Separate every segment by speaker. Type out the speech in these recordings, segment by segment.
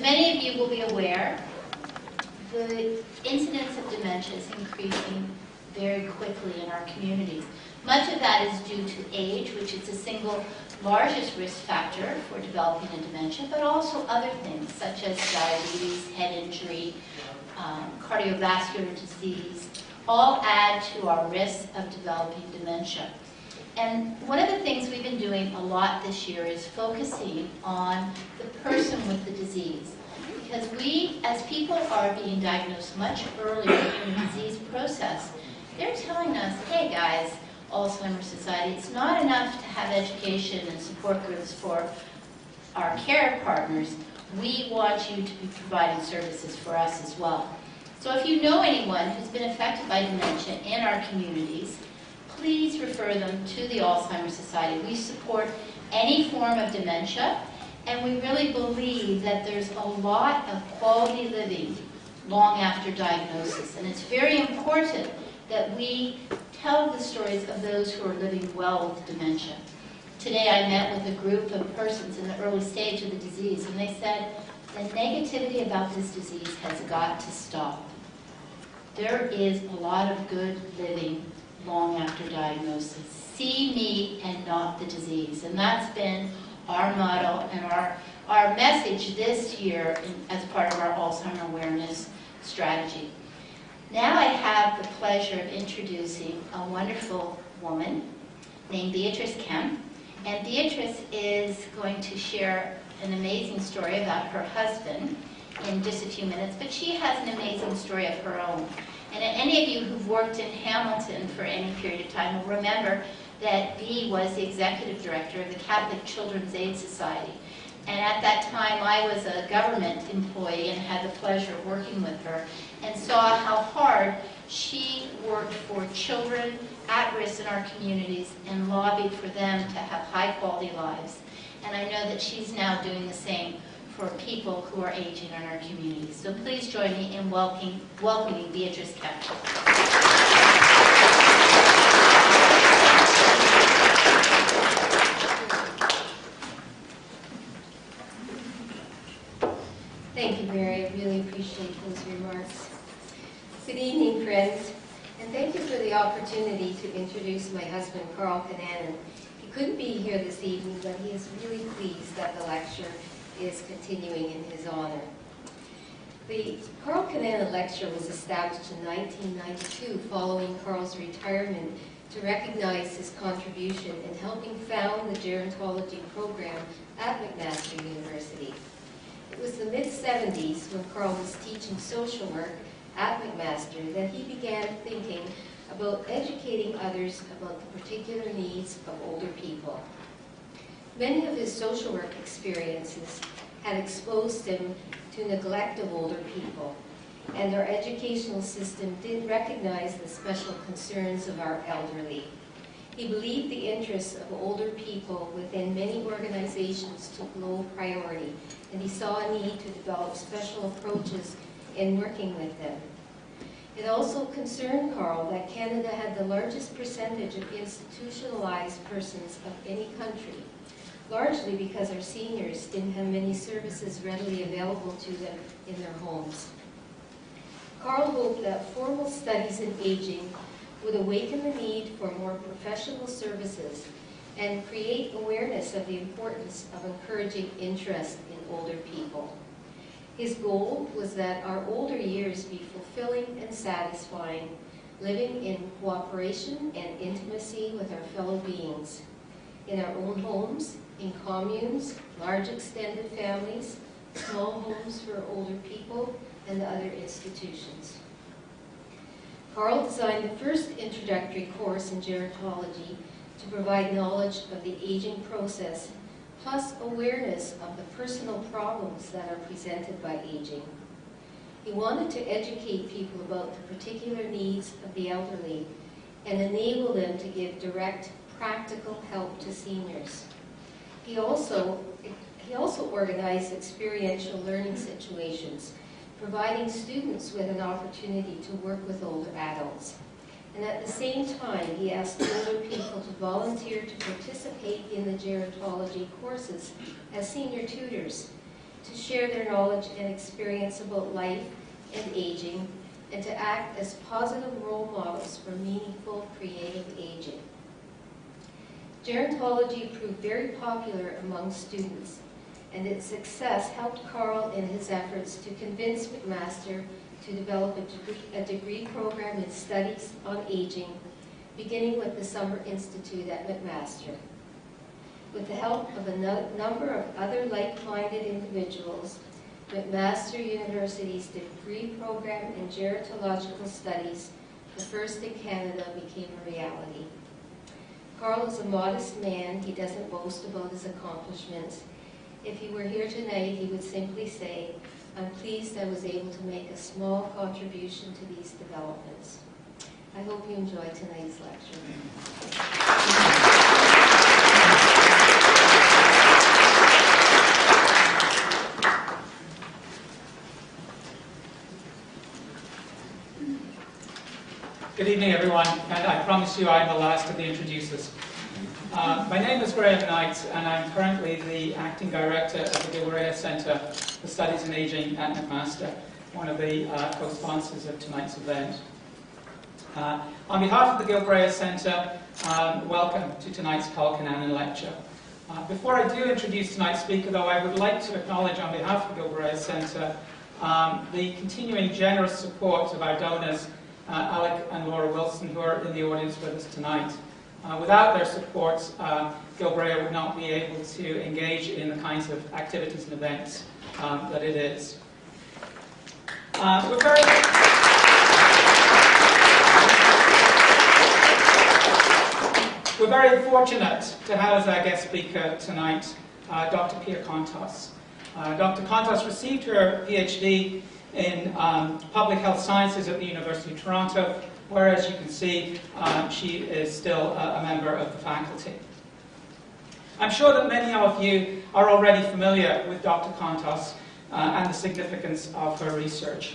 Speaker 1: As many of you will be aware, the incidence of dementia is increasing very quickly in our communities. Much of that is due to age, which is the single largest risk factor for developing a dementia, but also other things such as diabetes, head injury, cardiovascular disease, all add to our risk of developing dementia. And one of the things we've been doing a lot this year is focusing on the person with the disease. Because we, as people are being diagnosed much earlier in the disease process, they're telling us, hey guys, Alzheimer's Society, it's not enough to have education and support groups for our care partners. We want you to be providing services for us as well. So if you know anyone who's been affected by dementia in our communities, please refer them to the Alzheimer's Society. We support any form of dementia, and we really believe that there's a lot of quality living long after diagnosis. And it's very important that we tell the stories of those who are living well with dementia. Today I met with a group of persons in the early stage of the disease, and they said, the negativity about this disease has got to stop. There is a lot of good living long after diagnosis. See me and not the disease. And that's been our motto and our message this year as part of our Alzheimer awareness strategy. Now I have the pleasure of introducing a wonderful woman named Beatrice Kemp. And Beatrice is going to share an amazing story about her husband in just a few minutes, but she has an amazing story of her own. And any of you who've worked in Hamilton for any period of time will remember that Bea was the executive director of the Catholic Children's Aid Society. And at that time, I was a government employee and had the pleasure of working with her and saw how hard she worked for children at risk in our communities and lobbied for them to have high-quality lives. And I know that she's now doing the same for people who are aging in our communities. So please join me in welcoming Beatrice Kemp.
Speaker 2: Thank you, Mary. I really appreciate those remarks. Good evening, friends, and thank you for the opportunity to introduce my husband, Karl Kinanen. He couldn't be here this evening, but he is really pleased that the lecture is continuing in his honor. The Karl Kinanen Lecture was established in 1992 following Karl's retirement to recognize his contribution in helping found the gerontology program at McMaster University. It was the mid-70s when Karl was teaching social work at McMaster that he began thinking about educating others about the particular needs of older people. Many of his social work experiences had exposed him to neglect of older people, and our educational system didn't recognize the special concerns of our elderly. He believed the interests of older people within many organizations took low priority, and he saw a need to develop special approaches in working with them. It also concerned Karl that Canada had the largest percentage of institutionalized persons of any country, largely because our seniors didn't have many services readily available to them in their homes. Karl hoped that formal studies in aging would awaken the need for more professional services and create awareness of the importance of encouraging interest in older people. His goal was that our older years be fulfilling and satisfying, living in cooperation and intimacy with our fellow beings, in our own homes, in communes, large extended families, small homes for older people, and other institutions. Karl designed the first introductory course in gerontology to provide knowledge of the aging process, plus awareness of the personal problems that are presented by aging. He wanted to educate people about the particular needs of the elderly and enable them to give direct, practical help to seniors. He also organized experiential learning situations, providing students with an opportunity to work with older adults. And at the same time, he asked older people to volunteer to participate in the gerontology courses as senior tutors. to share their knowledge and experience about life and aging, and to act as positive role models for meaningful, creative aging. Gerontology proved very popular among students, and its success helped Karl in his efforts to convince McMaster to develop a degree program in studies on aging, beginning with the Summer Institute at McMaster. With the help of a number of other like-minded individuals, McMaster University's degree program in gerontological studies, the first in Canada, became a reality. Karl is a modest man. He doesn't boast about his accomplishments. If he were here tonight, he would simply say, "I'm pleased I was able to make a small contribution to these developments." I hope you enjoyed tonight's lecture.
Speaker 3: Good evening, everyone, and I promise you I'm the last of the introducers. My name is Graham Knight, and I'm currently the Acting Director of the Gilbert Centre for Studies in Aging at McMaster, one of the co-sponsors of tonight's event. On behalf of the Gilbert Centre, welcome to tonight's Karl Kinanen lecture. Before I do introduce tonight's speaker, though, I would like to acknowledge on behalf of the Gilbert Centre the continuing generous support of our donors, Alec and Laura Wilson, who are in the audience with us tonight. Without their support, Gilbert would not be able to engage in the kinds of activities and events that it is. We're very fortunate to have as our guest speaker tonight Dr. Pia Kontos. Dr. Kontos received her PhD in Public Health Sciences at the University of Toronto, where, as you can see, she is still a member of the faculty. I'm sure that many of you are already familiar with Dr. Kontos and the significance of her research.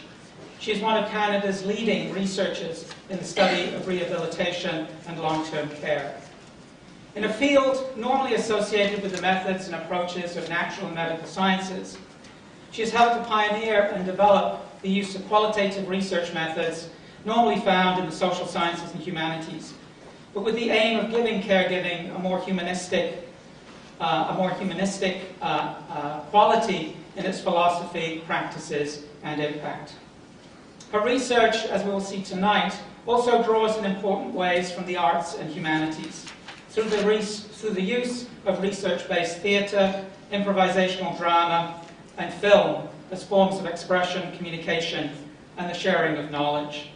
Speaker 3: She is one of Canada's leading researchers in the study of rehabilitation and long-term care. In a field normally associated with the methods and approaches of natural and medical sciences, she has helped to pioneer and develop the use of qualitative research methods normally found in the social sciences and humanities, but with the aim of giving caregiving a more humanistic quality in its philosophy, practices, and impact. Her research, as we will see tonight, also draws in important ways from the arts and humanities, through the use of research-based theatre, improvisational drama, and film as forms of expression, communication, and the sharing of knowledge.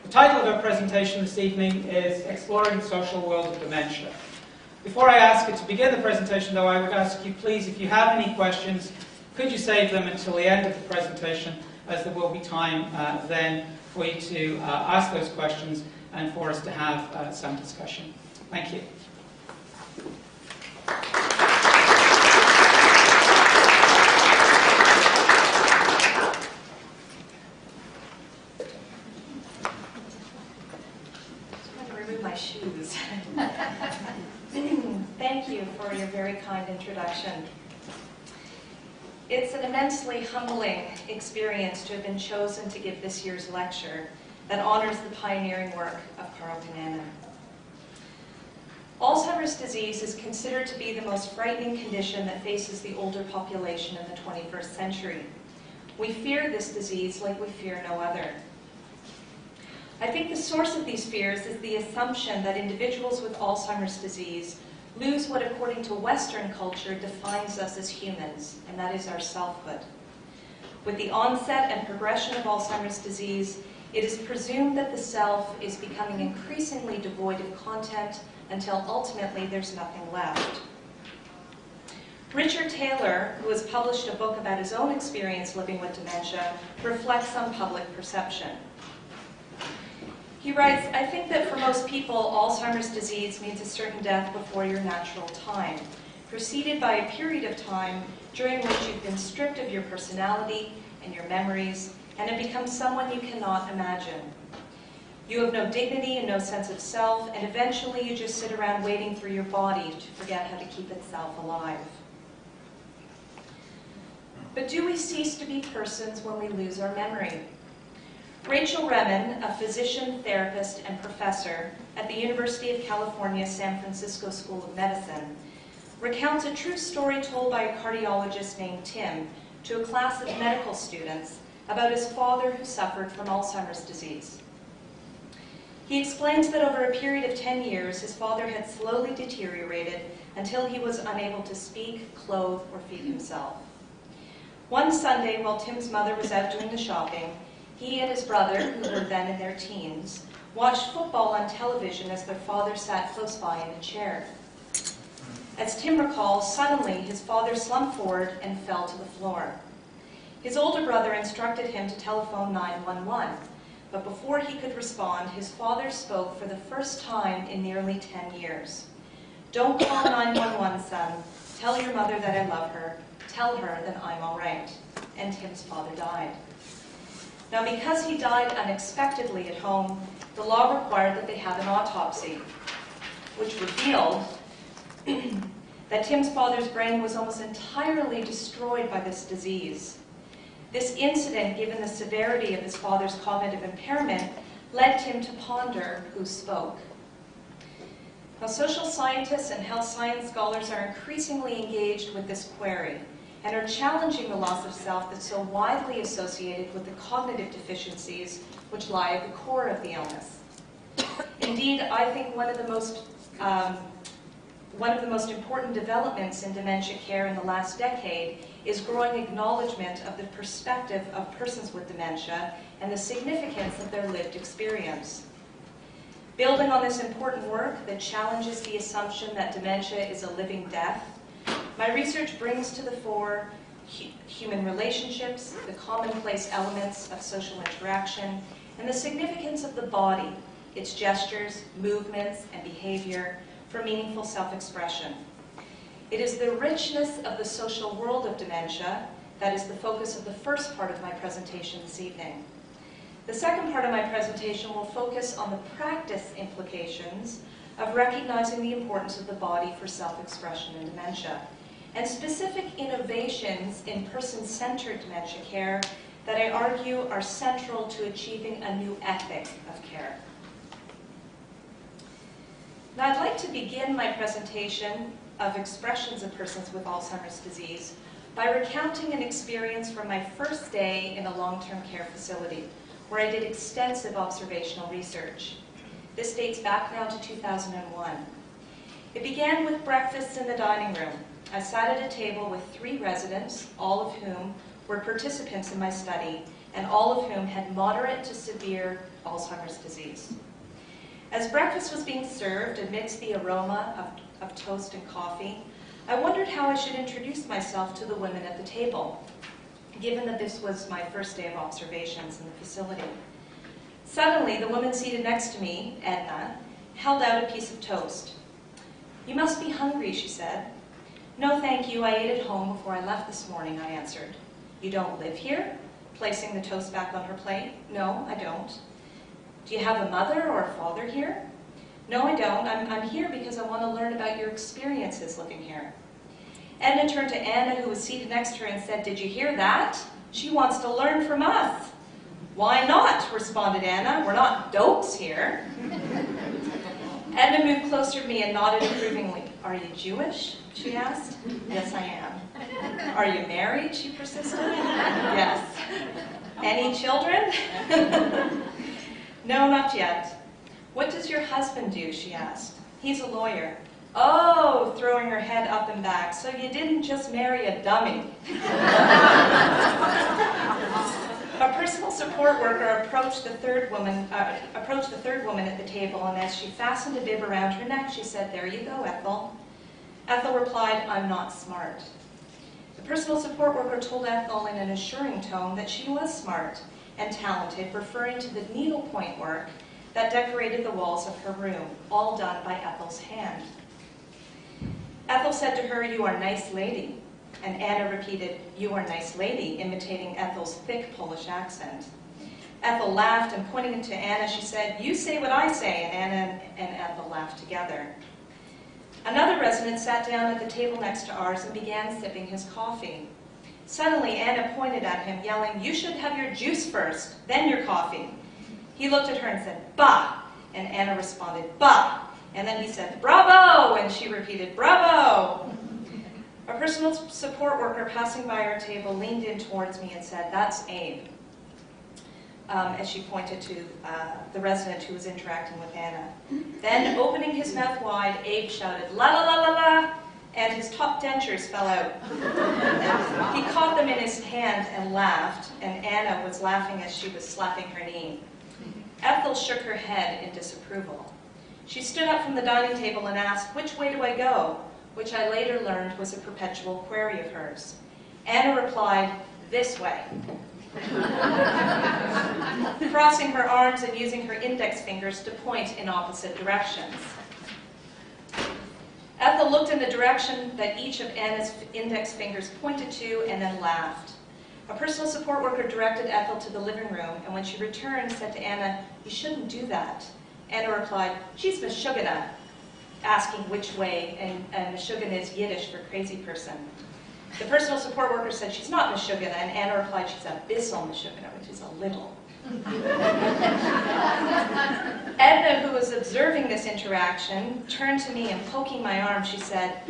Speaker 3: The title of our presentation this evening is Exploring the Social World of Dementia. Before I ask you to begin the presentation, though, I would ask you, please, if you have any questions, could you save them until the end of the presentation, as there will be time then for you to ask those questions and for us to have some discussion. Thank you.
Speaker 4: Shoes. Thank you for your very kind introduction. It's an immensely humbling experience to have been chosen to give this year's lecture that honors the pioneering work of Karl Kinanen. Alzheimer's disease is considered to be the most frightening condition that faces the older population in the 21st century. We fear this disease like we fear no other. I think the source of these fears is the assumption that individuals with Alzheimer's disease lose what, according to Western culture, defines us as humans, and that is our selfhood. With the onset and progression of Alzheimer's disease, it is presumed that the self is becoming increasingly devoid of content until ultimately there's nothing left. Richard Taylor, who has published a book about his own experience living with dementia, reflects on public perception. He writes, "I think that for most people, Alzheimer's disease means a certain death before your natural time, preceded by a period of time during which you've been stripped of your personality and your memories and have become someone you cannot imagine. You have no dignity and no sense of self, and eventually you just sit around waiting for your body to forget how to keep itself alive." But do we cease to be persons when we lose our memory? Rachel Remen, a physician, therapist, and professor at the University of California, San Francisco School of Medicine, recounts a true story told by a cardiologist named Tim to a class of medical students about his father who suffered from Alzheimer's disease. He explains that over a period of 10 years, his father had slowly deteriorated until he was unable to speak, clothe, or feed himself. One Sunday, while Tim's mother was out doing the shopping, he and his brother, who were then in their teens, watched football on television as their father sat close by in a chair. As Tim recalls, suddenly his father slumped forward and fell to the floor. His older brother instructed him to telephone 911, but before he could respond, his father spoke for the first time in nearly 10 years. "Don't call 911, son. Tell your mother that I love her. Tell her that I'm all right." And Tim's father died. Now, because he died unexpectedly at home, the law required that they have an autopsy, which revealed that Tim's father's brain was almost entirely destroyed by this disease. This incident, given the severity of his father's cognitive impairment, led Tim to ponder who spoke. Now, social scientists and health science scholars are increasingly engaged with this query and are challenging the loss of self that's so widely associated with the cognitive deficiencies which lie at the core of the illness. Indeed, I think one of the most important developments in dementia care in the last decade is growing acknowledgement of the perspective of persons with dementia and the significance of their lived experience. Building on this important work that challenges the assumption that dementia is a living death, my research brings to the fore human relationships, the commonplace elements of social interaction, and the significance of the body, its gestures, movements, and behavior for meaningful self-expression. It is the richness of the social world of dementia that is the focus of the first part of my presentation this evening. The second part of my presentation will focus on the practice implications of recognizing the importance of the body for self-expression in dementia, and specific innovations in person-centered dementia care that I argue are central to achieving a new ethic of care. Now, I'd like to begin my presentation of expressions of persons with Alzheimer's disease by recounting an experience from my first day in a long-term care facility, where I did extensive observational research. This dates back now to 2001. It began with breakfast in the dining room. I sat at a table with 3 residents, all of whom were participants in my study, and all of whom had moderate to severe Alzheimer's disease. As breakfast was being served amidst the aroma of toast and coffee, I wondered how I should introduce myself to the women at the table, given that this was my first day of observations in the facility. Suddenly, the woman seated next to me, Edna, held out a piece of toast. "You must be hungry," she said. "No, thank you. I ate at home before I left this morning," I answered. "You don't live here?" placing the toast back on her plate. "No, I don't." "Do you have a mother or a father here?" "No, I don't. I'm here because I want to learn about your experiences living here." Edna turned to Anna, who was seated next to her, and said, "Did you hear that? She wants to learn from us." "Why not?" responded Anna. "We're not dopes here." Edna moved closer to me and nodded approvingly. "Are you Jewish?" she asked. "Yes, I am." "Are you married?" she persisted. "Yes." "Any children?" "No, not yet." "What does your husband do?" she asked. "He's a lawyer." "Oh," throwing her head up and back, "so you didn't just marry a dummy." A personal support worker approached the third woman at the table, and as she fastened a bib around her neck, she said, "There you go, Ethel." Ethel replied, "I'm not smart." The personal support worker told Ethel in an assuring tone that she was smart and talented, referring to the needlepoint work that decorated the walls of her room, all done by Ethel's hand. Ethel said to her, "You are nice lady." And Anna repeated, "You are nice lady," imitating Ethel's thick Polish accent. Ethel laughed, and pointing to Anna, she said, "You say what I say," and Anna and Ethel laughed together. Another resident sat down at the table next to ours and began sipping his coffee. Suddenly, Anna pointed at him, yelling, "You should have your juice first, then your coffee." He looked at her and said, "Bah!" And Anna responded, "Bah!" And then he said, "Bravo!" And she repeated, "Bravo!" A personal support worker passing by our table leaned in towards me and said, "That's Abe," as she pointed to the resident who was interacting with Anna. Then, opening his mouth wide, Abe shouted, "La la la la la!" and his top dentures fell out. He caught them in his hand and laughed, and Anna was laughing as she was slapping her knee. Ethel shook her head in disapproval. She stood up from the dining table and asked, "Which way do I go?" which I later learned was a perpetual query of hers. Anna replied, "This way," crossing her arms and using her index fingers to point in opposite directions. Ethel looked in the direction that each of Anna's index fingers pointed to and then laughed. A personal support worker directed Ethel to the living room, and when she returned, said to Anna, "You shouldn't do that." Anna replied, "She's Meshuggah," asking which way, and Meshuggah is Yiddish for crazy person. The personal support worker said, "She's not Meshuggah," and Anna replied, "She's Abyssal Meshuggah," which is a little. Edna, who was observing this interaction, turned to me and poking my arm, she said,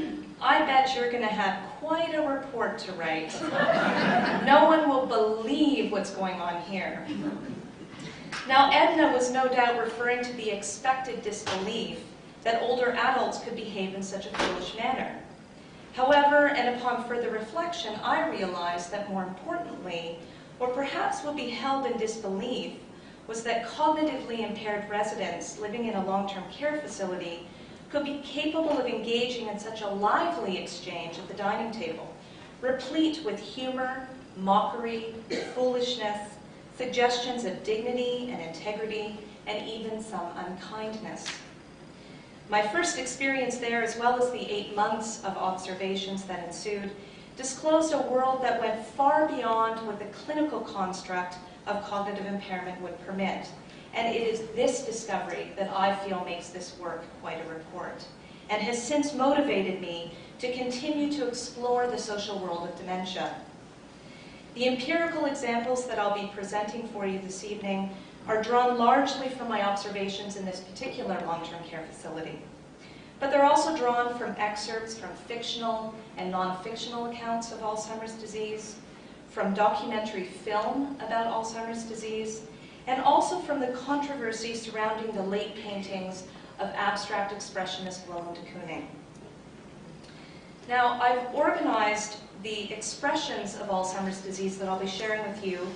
Speaker 4: "I bet you're going to have quite a report to write. No one will believe what's going on here." Now, Edna was no doubt referring to the expected disbelief that older adults could behave in such a foolish manner. However, and upon further reflection, I realized that more importantly, or perhaps what be held in disbelief, was that cognitively impaired residents living in a long-term care facility could be capable of engaging in such a lively exchange at the dining table, replete with humor, mockery, foolishness, suggestions of dignity and integrity, and even some unkindness. My first experience there, as well as the 8 months of observations that ensued, disclosed a world that went far beyond what the clinical construct of cognitive impairment would permit. And it is this discovery that I feel makes this work quite a report, and has since motivated me to continue to explore the social world of dementia. The empirical examples that I'll be presenting for you this evening are drawn largely from my observations in this particular long-term care facility. But they're also drawn from excerpts from fictional and non-fictional accounts of Alzheimer's disease, from documentary film about Alzheimer's disease, and also from the controversy surrounding the late paintings of abstract expressionist Willem de Kooning. Now, I've organized the expressions of Alzheimer's disease that I'll be sharing with you,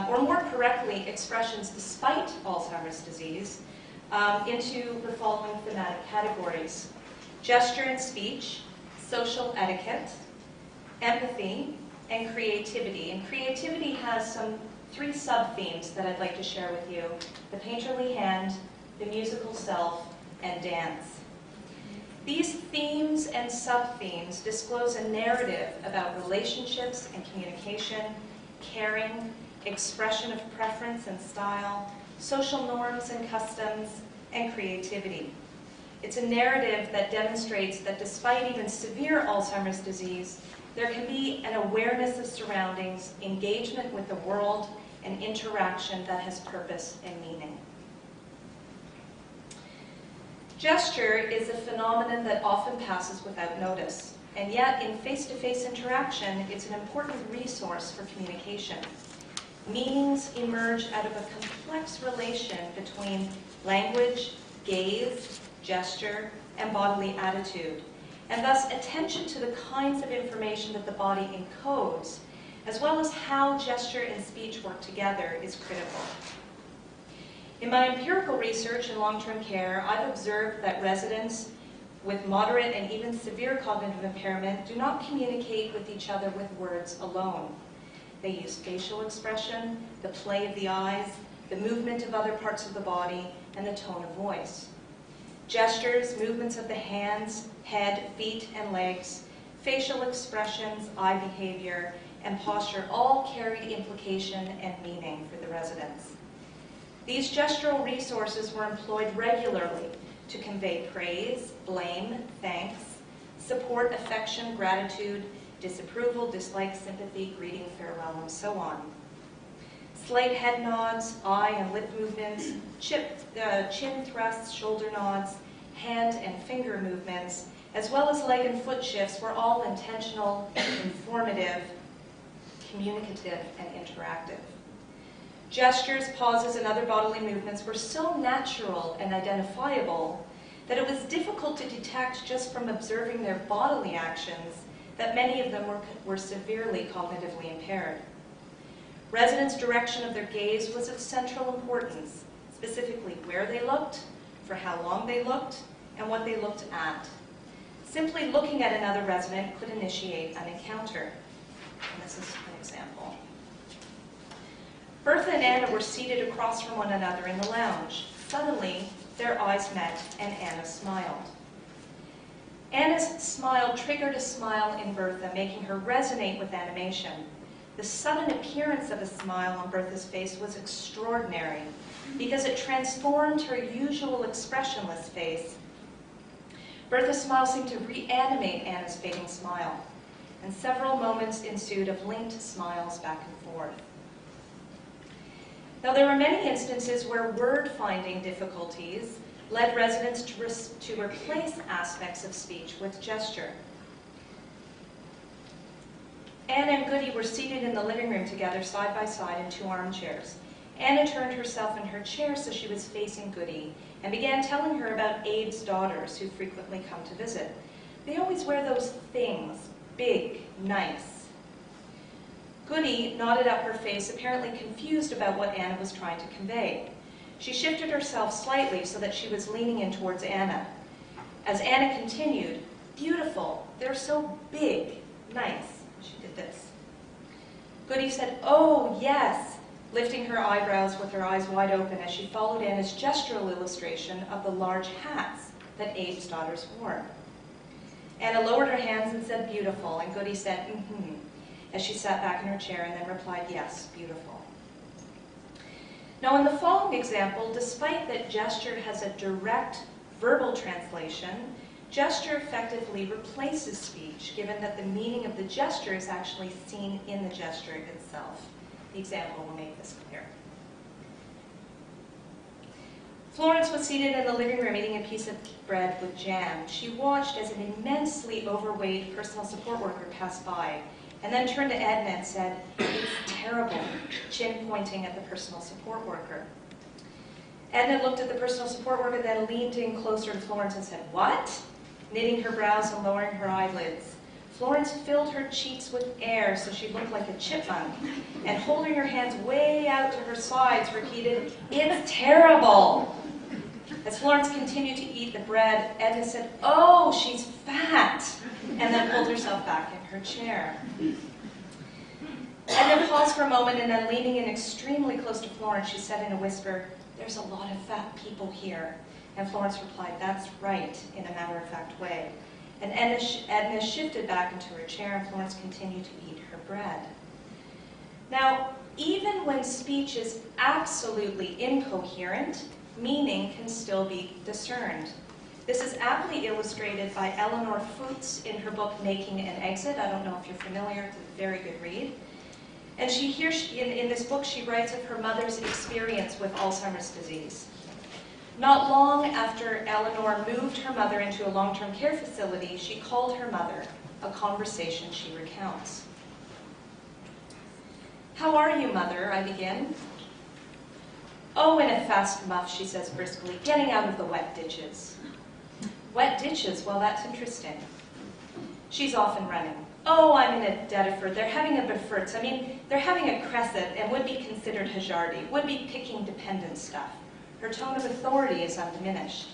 Speaker 4: or more correctly, expressions despite Alzheimer's disease, into the following thematic categories: gesture and speech, social etiquette, empathy, and creativity. And creativity has 3 sub-themes that I'd like to share with you: the painterly hand, the musical self, and dance. These themes and sub-themes disclose a narrative about relationships and communication, caring, expression of preference and style, social norms and customs, and creativity. It's a narrative that demonstrates that despite even severe Alzheimer's disease, there can be an awareness of surroundings, engagement with the world, and interaction that has purpose and meaning. Gesture is a phenomenon that often passes without notice, and yet in face-to-face interaction, it's an important resource for communication. Meanings emerge out of a complex relation between language, gaze, gesture, and bodily attitude, and thus attention to the kinds of information that the body encodes, as well as how gesture and speech work together, is critical. In my empirical research in long-term care, I've observed that residents with moderate and even severe cognitive impairment do not communicate with each other with words alone. They use facial expression, the play of the eyes, the movement of other parts of the body, and the tone of voice. Gestures, movements of the hands, head, feet, and legs, facial expressions, eye behavior, and posture all carry implication and meaning for the residents. These gestural resources were employed regularly to convey praise, blame, thanks, support, affection, gratitude, disapproval, dislike, sympathy, greeting, farewell, and so on. Slight head nods, eye and lip movements, chin thrusts, shoulder nods, hand and finger movements, as well as leg and foot shifts were all intentional, informative, communicative, and interactive. Gestures, pauses, and other bodily movements were so natural and identifiable that it was difficult to detect just from observing their bodily actions that many of them were severely cognitively impaired. Residents' direction of their gaze was of central importance, specifically where they looked, for how long they looked, and what they looked at. Simply looking at another resident could initiate an encounter. And this is an example. Bertha and Anna were seated across from one another in the lounge. Suddenly, their eyes met, and Anna smiled. Anna's smile triggered a smile in Bertha, making her resonate with animation. The sudden appearance of a smile on Bertha's face was extraordinary because it transformed her usual expressionless face. Bertha's smile seemed to reanimate Anna's fading smile, and several moments ensued of linked smiles back and forth. Now, there were many instances where word-finding difficulties led residents to replace aspects of speech with gesture. Anna and Goody were seated in the living room together, side by side, in two armchairs. Anna turned herself in her chair so she was facing Goody and began telling her about Abe's daughters who frequently come to visit. They always wear those things, big, nice. Goody nodded up her face, apparently confused about what Anna was trying to convey. She shifted herself slightly so that she was leaning in towards Anna. As Anna continued, beautiful, they're so big, nice. She did this. Goody said, oh, yes, lifting her eyebrows with her eyes wide open as she followed Anna's gestural illustration of the large hats that Abe's daughters wore. Anna lowered her hands and said, beautiful, and Goody said, mm-hmm, as she sat back in her chair and then replied, yes, beautiful. Now, in the following example, despite that gesture has a direct verbal translation, gesture effectively replaces speech, given that the meaning of the gesture is actually seen in the gesture itself. The example will make this clear. Florence was seated in the living room eating a piece of bread with jam. She watched as an immensely overweight personal support worker passed by, and then turned to Edna and said, it's terrible, chin pointing at the personal support worker. Edna looked at the personal support worker, then leaned in closer to Florence and said, what? Knitting her brows and lowering her eyelids. Florence filled her cheeks with air so she looked like a chipmunk, and holding her hands way out to her sides, repeated, it's terrible. As Florence continued to eat the bread, Edna said, oh, she's fat, and then pulled herself back in her chair. Edna paused for a moment, and then leaning in extremely close to Florence, she said in a whisper, there's a lot of fat people here. And Florence replied, that's right, in a matter-of-fact way. And Edna shifted back into her chair, and Florence continued to eat her bread. Now, even when speech is absolutely incoherent, meaning can still be discerned. This is aptly illustrated by Eleanor Fuchs in her book, Making an Exit. I don't know if you're familiar, it's a very good read. And in this book, she writes of her mother's experience with Alzheimer's disease. Not long after Eleanor moved her mother into a long-term care facility, she called her mother, a conversation she recounts. How are you, Mother? I begin. Oh, in a fast muff, she says briskly, getting out of the wet ditches. Wet ditches? Well, that's interesting. She's off and running. Oh, I'm in a Dediford. They're having a Befurts. I mean, they're having a Crescent and would be considered Hajardi, would be picking dependent stuff. Her tone of authority is undiminished.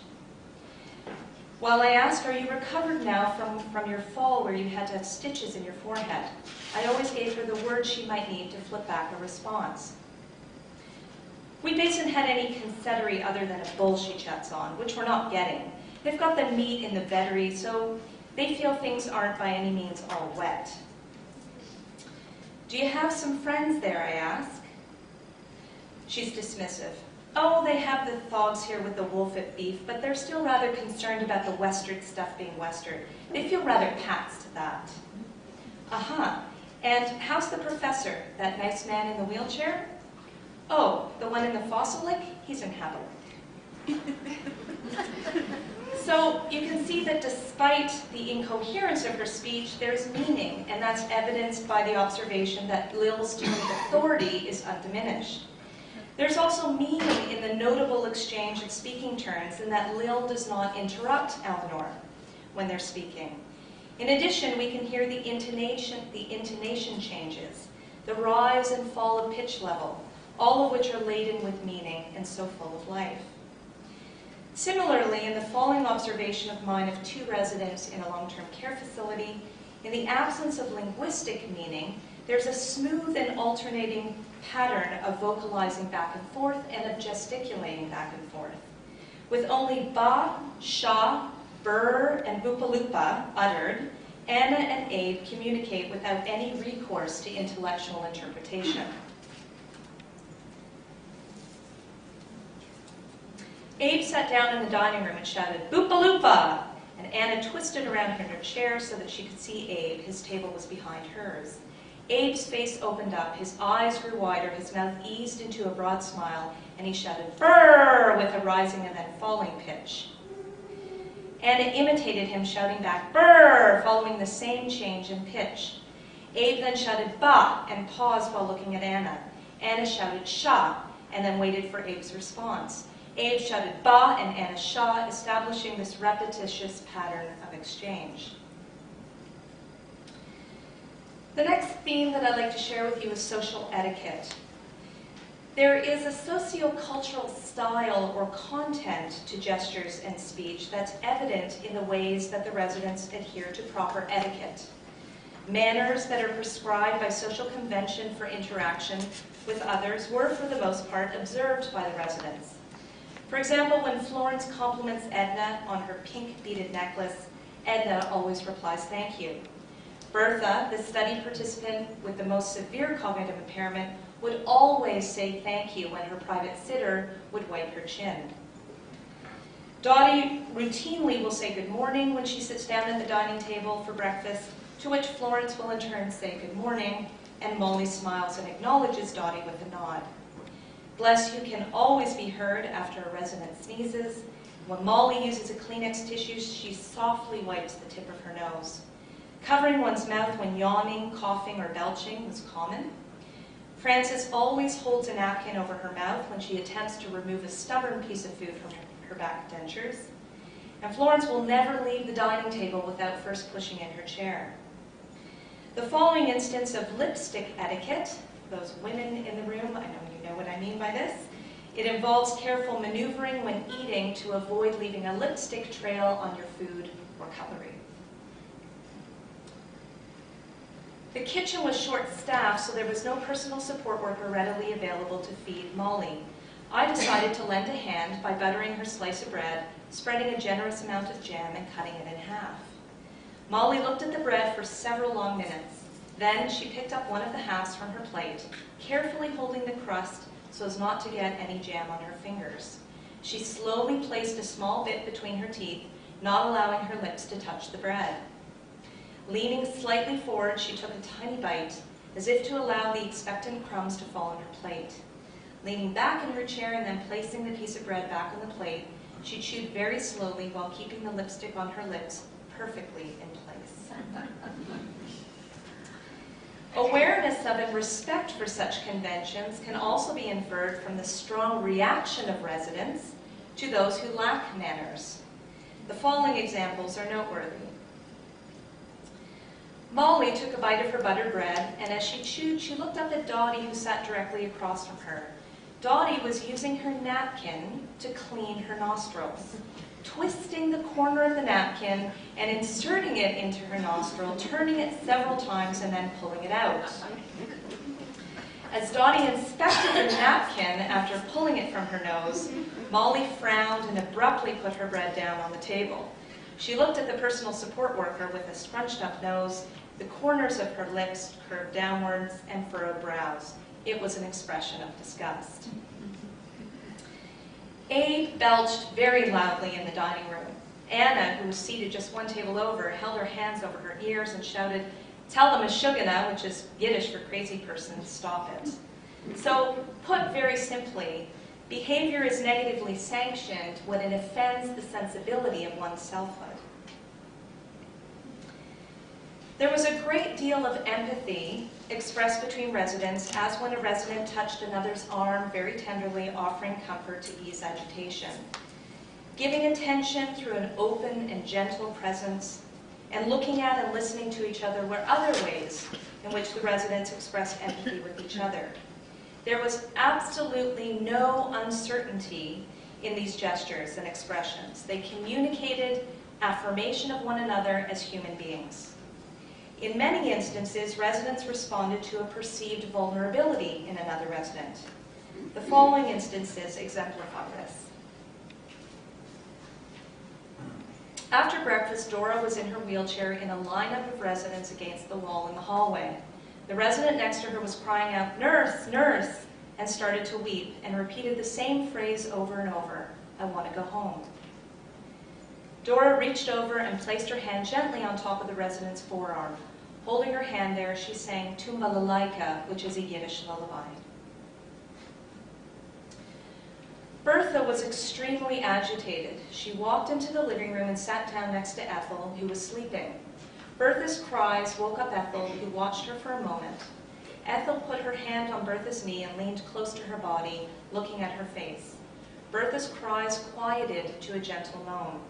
Speaker 4: While I ask, are you recovered now from your fall where you had to have stitches in your forehead? I always gave her the words she might need to flip back a response. We basn't had any considery other than a bull she chats on, which we're not getting. They've got the meat in the vettery, so they feel things aren't by any means all wet. Do you have some friends there, I ask? She's dismissive. Oh, they have the thogs here with the wolf-it beef, but they're still rather concerned about the western stuff being western. They feel rather pats to that. Aha. And how's the professor, that nice man in the wheelchair? Oh, the one in the fossil lick? He's in habit. So you can see that despite the incoherence of her speech, there's meaning, and that's evidenced by the observation that Lil's tone of authority is undiminished. There's also meaning in the notable exchange of speaking turns in that Lil does not interrupt Eleanor when they're speaking. In addition, we can hear the intonation changes, the rise and fall of pitch level, all of which are laden with meaning and so full of life. Similarly, in the following observation of mine of two residents in a long-term care facility, in the absence of linguistic meaning, there's a smooth and alternating pattern of vocalizing back and forth and of gesticulating back and forth. With only ba, sha, burr, and boopalupa uttered, Anna and Abe communicate without any recourse to intellectual interpretation. Abe sat down in the dining room and shouted, "Boopaloopa!" And Anna twisted around in her chair so that she could see Abe. His table was behind hers. Abe's face opened up, his eyes grew wider, his mouth eased into a broad smile, and he shouted, "Brrr!" with a rising and then falling pitch. Anna imitated him, shouting back, "Brrr!" following the same change in pitch. Abe then shouted, "Ba!" and paused while looking at Anna. Anna shouted, "Sha!" and then waited for Abe's response. Abe shouted ba and Anna sha, establishing this repetitious pattern of exchange. The next theme that I'd like to share with you is social etiquette. There is a sociocultural style or content to gestures and speech that's evident in the ways that the residents adhere to proper etiquette. Manners that are prescribed by social convention for interaction with others were, for the most part, observed by the residents. For example, when Florence compliments Edna on her pink beaded necklace, Edna always replies, "Thank you." Bertha, the study participant with the most severe cognitive impairment, would always say thank you when her private sitter would wipe her chin. Dottie routinely will say good morning when she sits down at the dining table for breakfast, to which Florence will in turn say good morning, and Molly smiles and acknowledges Dottie with a nod. Bless you can always be heard after a resident sneezes. When Molly uses a Kleenex tissue, she softly wipes the tip of her nose. Covering one's mouth when yawning, coughing, or belching was common. Frances always holds a napkin over her mouth when she attempts to remove a stubborn piece of food from her back dentures. And Florence will never leave the dining table without first pushing in her chair. The following instance of lipstick etiquette, those women in the room, I know you know what I mean by this. It involves careful maneuvering when eating to avoid leaving a lipstick trail on your food or cutlery. The kitchen was short-staffed, so there was no personal support worker readily available to feed Molly. I decided to lend a hand by buttering her slice of bread, spreading a generous amount of jam, and cutting it in half. Molly looked at the bread for several long minutes. Then she picked up one of the halves from her plate, carefully holding the crust so as not to get any jam on her fingers. She slowly placed a small bit between her teeth, not allowing her lips to touch the bread. Leaning slightly forward, she took a tiny bite, as if to allow the expectant crumbs to fall on her plate. Leaning back in her chair and then placing the piece of bread back on the plate, she chewed very slowly while keeping the lipstick on her lips perfectly in place. Awareness of and respect for such conventions can also be inferred from the strong reaction of residents to those who lack manners. The following examples are noteworthy. Molly took a bite of her buttered bread, and as she chewed, she looked up at Dottie, who sat directly across from her. Dottie was using her napkin to clean her nostrils, twisting the corner of the napkin and inserting it into her nostril, turning it several times and then pulling it out. As Dottie inspected the napkin after pulling it from her nose, Molly frowned and abruptly put her bread down on the table. She looked at the personal support worker with a scrunched up nose, the corners of her lips curved downwards, and furrowed brows. It was an expression of disgust. Abe belched very loudly in the dining room. Anna, who was seated just one table over, held her hands over her ears and shouted, Tell them Meshugana, which is Yiddish for crazy person, stop it. So, put very simply, behavior is negatively sanctioned when it offends the sensibility of one's selfhood. There was a great deal of empathy expressed between residents as when a resident touched another's arm very tenderly, offering comfort to ease agitation. Giving attention through an open and gentle presence, and looking at and listening to each other were other ways in which the residents expressed empathy with each other. There was absolutely no uncertainty in these gestures and expressions. They communicated affirmation of one another as human beings. In many instances, residents responded to a perceived vulnerability in another resident. The following instances exemplify this. After breakfast, Dora was in her wheelchair in a lineup of residents against the wall in the hallway. The resident next to her was crying out, "Nurse, nurse," and started to weep and repeated the same phrase over and over, "I want to go home." Dora reached over and placed her hand gently on top of the resident's forearm. Holding her hand there, she sang Tumbalalaika, which is a Yiddish lullaby. Bertha was extremely agitated. She walked into the living room and sat down next to Ethel, who was sleeping. Bertha's cries woke up Ethel, who watched her for a moment. Ethel put her hand on Bertha's knee and leaned close to her body, looking at her face. Bertha's cries quieted to a gentle moan.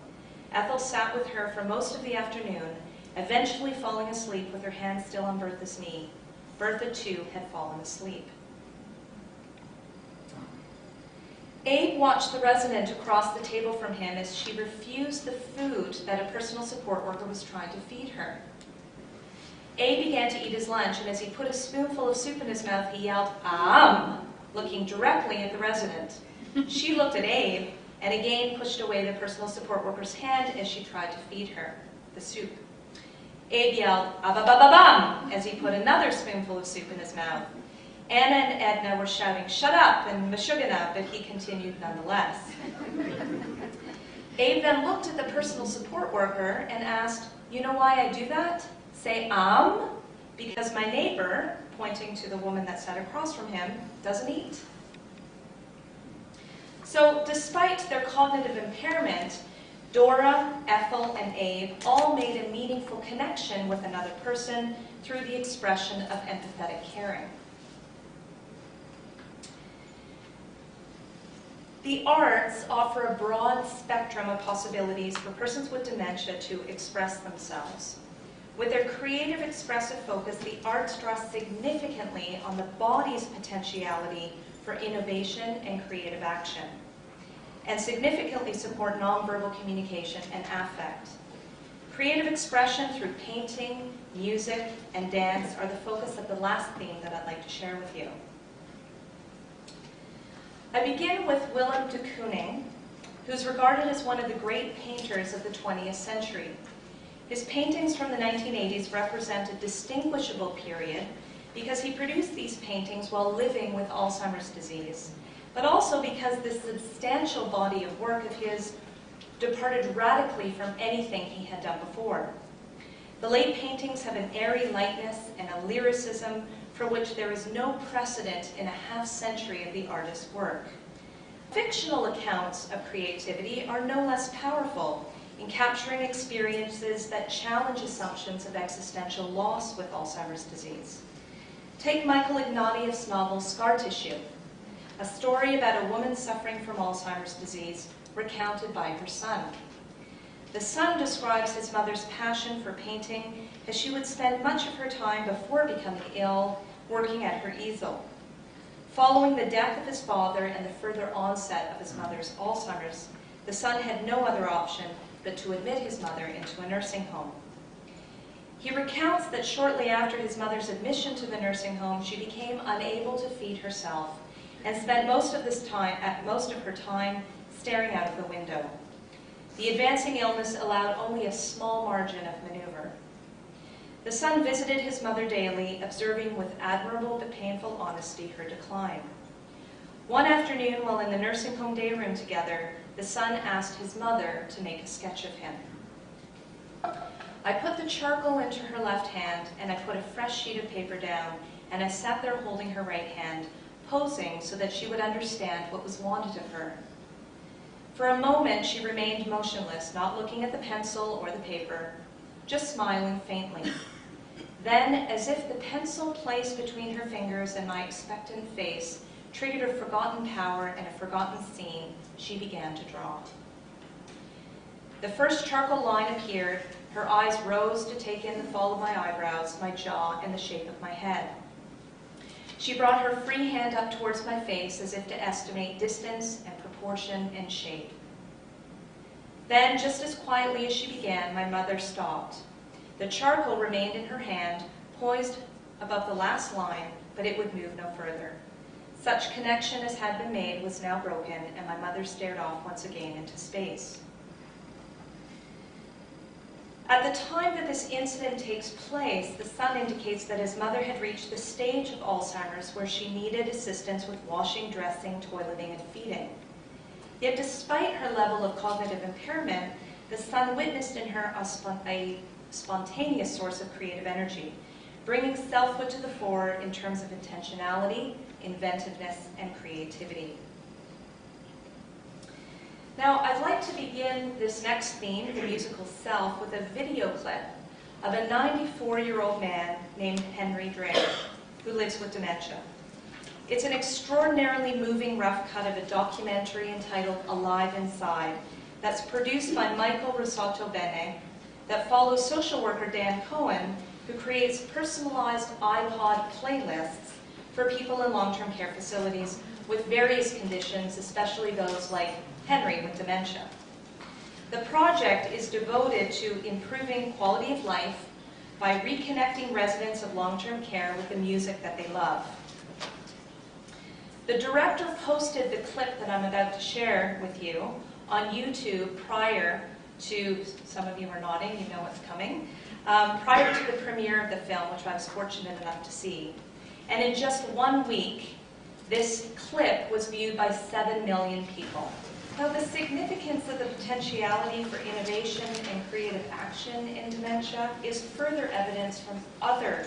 Speaker 4: Ethel sat with her for most of the afternoon, eventually falling asleep with her hand still on Bertha's knee. Bertha, too, had fallen asleep. Abe watched the resident across the table from him as she refused the food that a personal support worker was trying to feed her. Abe began to eat his lunch, and as he put a spoonful of soup in his mouth, he yelled, looking directly at the resident. She looked at Abe, and again pushed away the personal support worker's hand as she tried to feed her the soup. Abe yelled, "Ababababam," as he put another spoonful of soup in his mouth. Anna and Edna were shouting, "Shut up," and Meshugana, but he continued nonetheless. Abe then looked at the personal support worker and asked, "You know why I do that? Say, because my neighbor," pointing to the woman that sat across from him, "doesn't eat." So, despite their cognitive impairment, Dora, Ethel, and Abe all made a meaningful connection with another person through the expression of empathetic caring. The arts offer a broad spectrum of possibilities for persons with dementia to express themselves. With their creative, expressive focus, the arts draw significantly on the body's potentiality for innovation and creative action, and significantly support nonverbal communication and affect. Creative expression through painting, music, and dance are the focus of the last theme that I'd like to share with you. I begin with Willem de Kooning, who's regarded as one of the great painters of the 20th century. His paintings from the 1980s represent a distinguishable period because he produced these paintings while living with Alzheimer's disease, but also because this substantial body of work of his departed radically from anything he had done before. The late paintings have an airy lightness and a lyricism for which there is no precedent in a half-century of the artist's work. Fictional accounts of creativity are no less powerful in capturing experiences that challenge assumptions of existential loss with Alzheimer's disease. Take Michael Ignatieff's novel Scar Tissue, a story about a woman suffering from Alzheimer's disease recounted by her son. The son describes his mother's passion for painting as she would spend much of her time before becoming ill working at her easel. Following the death of his father and the further onset of his mother's Alzheimer's, the son had no other option but to admit his mother into a nursing home. He recounts that shortly after his mother's admission to the nursing home, she became unable to feed herself and spent most of her time staring out of the window. The advancing illness allowed only a small margin of maneuver. The son visited his mother daily, observing with admirable but painful honesty her decline. One afternoon, while in the nursing home day room together, the son asked his mother to make a sketch of him. I put the charcoal into her left hand, and I put a fresh sheet of paper down, and I sat there holding her right hand, posing so that she would understand what was wanted of her. For a moment, she remained motionless, not looking at the pencil or the paper, just smiling faintly. Then, as if the pencil placed between her fingers and my expectant face triggered a forgotten power and a forgotten scene, she began to draw. The first charcoal line appeared. Her eyes rose to take in the fall of my eyebrows, my jaw, and the shape of my head. She brought her free hand up towards my face as if to estimate distance and proportion and shape. Then, just as quietly as she began, my mother stopped. The charcoal remained in her hand, poised above the last line, but it would move no further. Such connection as had been made was now broken, and my mother stared off once again into space. At the time that this incident takes place, the son indicates that his mother had reached the stage of Alzheimer's where she needed assistance with washing, dressing, toileting, and feeding. Yet despite her level of cognitive impairment, the son witnessed in her a spontaneous source of creative energy, bringing selfhood to the fore in terms of intentionality, inventiveness, and creativity. Now, I'd like to begin this next theme, the musical self, with a video clip of a 94-year-old man named Henry Drake, who lives with dementia. It's an extraordinarily moving rough cut of a documentary entitled Alive Inside that's produced by Michael Risotto Bene that follows social worker Dan Cohen, who creates personalized iPod playlists for people in long-term care facilities with various conditions, especially those like Henry with dementia. The project is devoted to improving quality of life by reconnecting residents of long-term care with the music that they love. The director posted the clip that I'm about to share with you on YouTube prior to, some of you are nodding, you know what's coming, prior to the premiere of the film, which I was fortunate enough to see. And in just 1 week, this clip was viewed by 7 million people. Now, the significance of the potentiality for innovation and creative action in dementia is further evidenced from other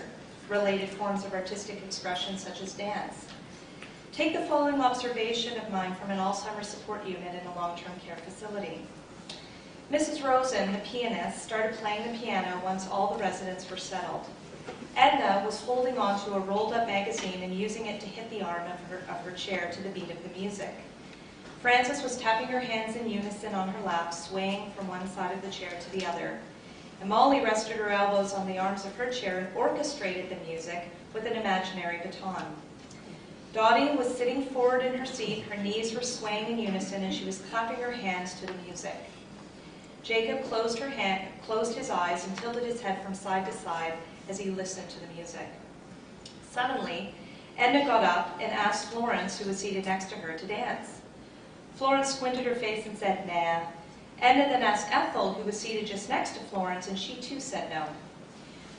Speaker 4: related forms of artistic expression, such as dance. Take the following observation of mine from an Alzheimer's support unit in a long-term care facility. Mrs. Rosen, the pianist, started playing the piano once all the residents were settled. Edna was holding on to a rolled-up magazine and using it to hit the arm of her chair to the beat of the music. Frances was tapping her hands in unison on her lap, swaying from one side of the chair to the other. And Molly rested her elbows on the arms of her chair and orchestrated the music with an imaginary baton. Dottie was sitting forward in her seat, her knees were swaying in unison, and she was clapping her hands to the music. Jacob closed his eyes and tilted his head from side to side as he listened to the music. Suddenly, Edna got up and asked Florence, who was seated next to her, to dance. Florence squinted her face and said, nah. Edna then asked Ethel, who was seated just next to Florence, and she too said no.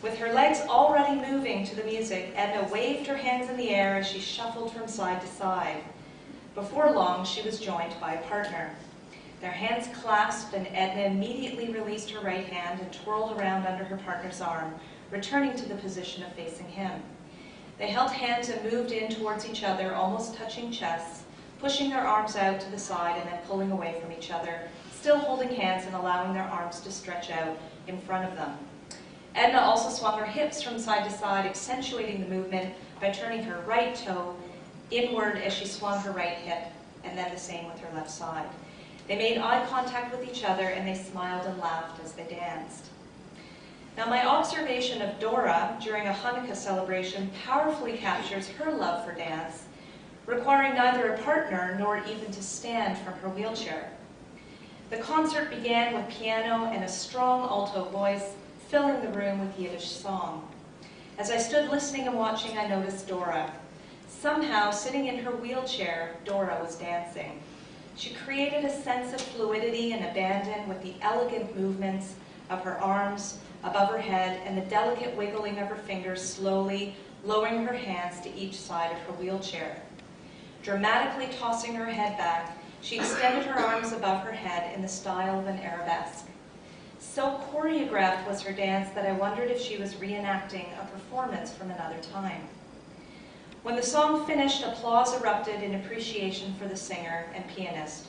Speaker 4: With her legs already moving to the music, Edna waved her hands in the air as she shuffled from side to side. Before long, she was joined by a partner. Their hands clasped, and Edna immediately released her right hand and twirled around under her partner's arm, returning to the position of facing him. They held hands and moved in towards each other, almost touching chests, pushing their arms out to the side and then pulling away from each other, still holding hands and allowing their arms to stretch out in front of them. Edna also swung her hips from side to side, accentuating the movement by turning her right toe inward as she swung her right hip, and then the same with her left side. They made eye contact with each other, and they smiled and laughed as they danced. Now, my observation of Dora during a Hanukkah celebration powerfully captures her love for dance, requiring neither a partner nor even to stand from her wheelchair. The concert began with piano and a strong alto voice, filling the room with Yiddish song. As I stood listening and watching, I noticed Dora. Somehow, sitting in her wheelchair, Dora was dancing. She created a sense of fluidity and abandon with the elegant movements of her arms above her head and the delicate wiggling of her fingers, slowly lowering her hands to each side of her wheelchair. Dramatically tossing her head back, she extended her arms above her head in the style of an arabesque. So choreographed was her dance that I wondered if she was reenacting a performance from another time. When the song finished, applause erupted in appreciation for the singer and pianist.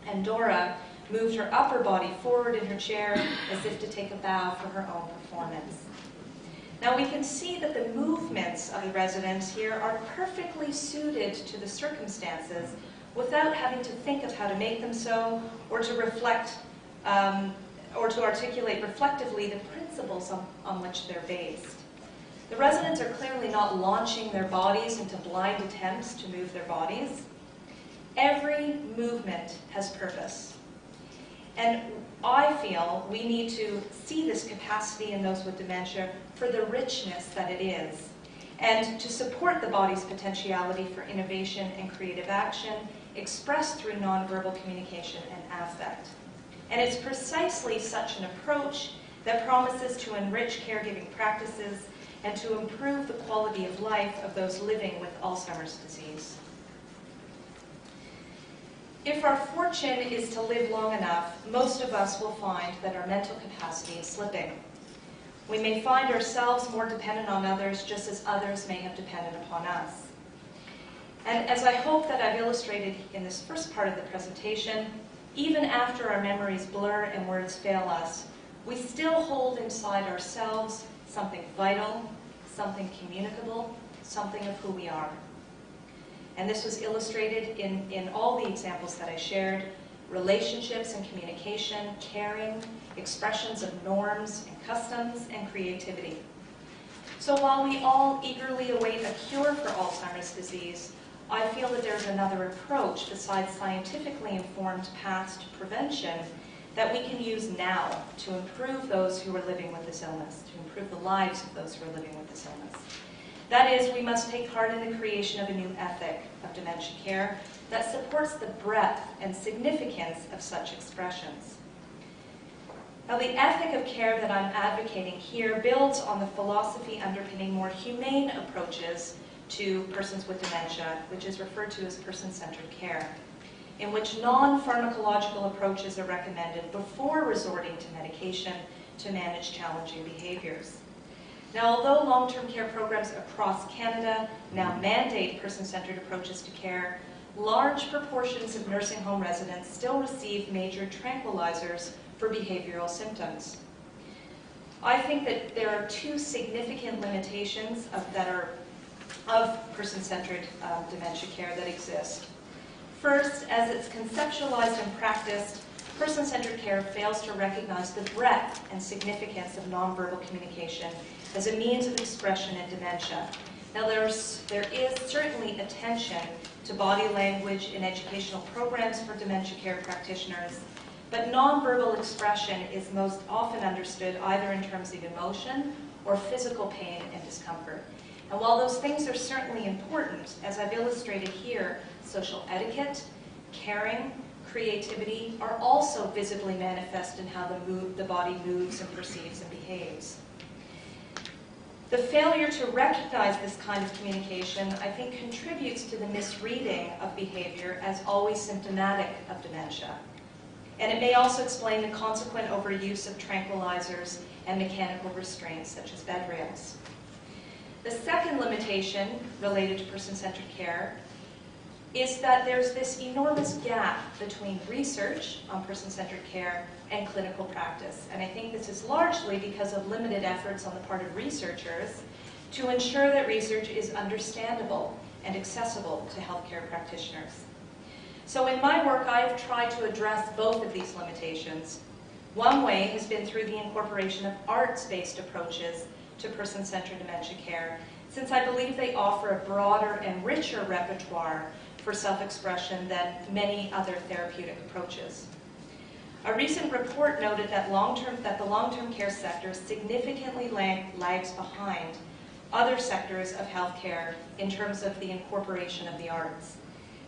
Speaker 4: And Dora moved her upper body forward in her chair as if to take a bow for her own performance. Now we can see that the movements of the residents here are perfectly suited to the circumstances without having to think of how to make them so, or to reflect, or to articulate reflectively the principles on which they're based. The residents are clearly not launching their bodies into blind attempts to move their bodies. Every movement has purpose. And I feel we need to see this capacity in those with dementia for the richness that it is, and to support the body's potentiality for innovation and creative action expressed through nonverbal communication and affect. And it's precisely such an approach that promises to enrich caregiving practices and to improve the quality of life of those living with Alzheimer's disease. If our fortune is to live long enough, most of us will find that our mental capacity is slipping. We may find ourselves more dependent on others, just as others may have depended upon us. And as I hope that I've illustrated in this first part of the presentation, even after our memories blur and words fail us, we still hold inside ourselves something vital, something communicable, something of who we are. And this was illustrated in all the examples that I shared: relationships and communication, caring, expressions of norms and customs, and creativity. So while we all eagerly await a cure for Alzheimer's disease, I feel that there's another approach besides scientifically informed paths to prevention that we can use now to improve those who are living with this illness, to improve the lives of those who are living with this illness. That is, we must take part in the creation of a new ethic of dementia care that supports the breadth and significance of such expressions. Now, the ethic of care that I'm advocating here builds on the philosophy underpinning more humane approaches to persons with dementia, which is referred to as person-centered care, in which non-pharmacological approaches are recommended before resorting to medication to manage challenging behaviors. Now, although long-term care programs across Canada now mandate person-centered approaches to care, large proportions of nursing home residents still receive major tranquilizers for behavioral symptoms. I think that there are two significant limitations of person-centered dementia care that exist. First, as it's conceptualized and practiced, person-centered care fails to recognize the breadth and significance of nonverbal communication as a means of expression in dementia. Now, there is certainly attention to body language in educational programs for dementia care practitioners, but nonverbal expression is most often understood either in terms of emotion or physical pain and discomfort. And while those things are certainly important, as I've illustrated here, social etiquette, caring, creativity are also visibly manifest in how the body moves and perceives and behaves. The failure to recognize this kind of communication, I think, contributes to the misreading of behavior as always symptomatic of dementia. And it may also explain the consequent overuse of tranquilizers and mechanical restraints such as bed rails. The second limitation related to person-centered care is that there's this enormous gap between research on person-centered care and clinical practice. And I think this is largely because of limited efforts on the part of researchers to ensure that research is understandable and accessible to healthcare practitioners. So in my work, I have tried to address both of these limitations. One way has been through the incorporation of arts-based approaches to person-centered dementia care, since I believe they offer a broader and richer repertoire for self-expression than many other therapeutic approaches. A recent report noted that the long-term care sector significantly lags behind other sectors of healthcare in terms of the incorporation of the arts.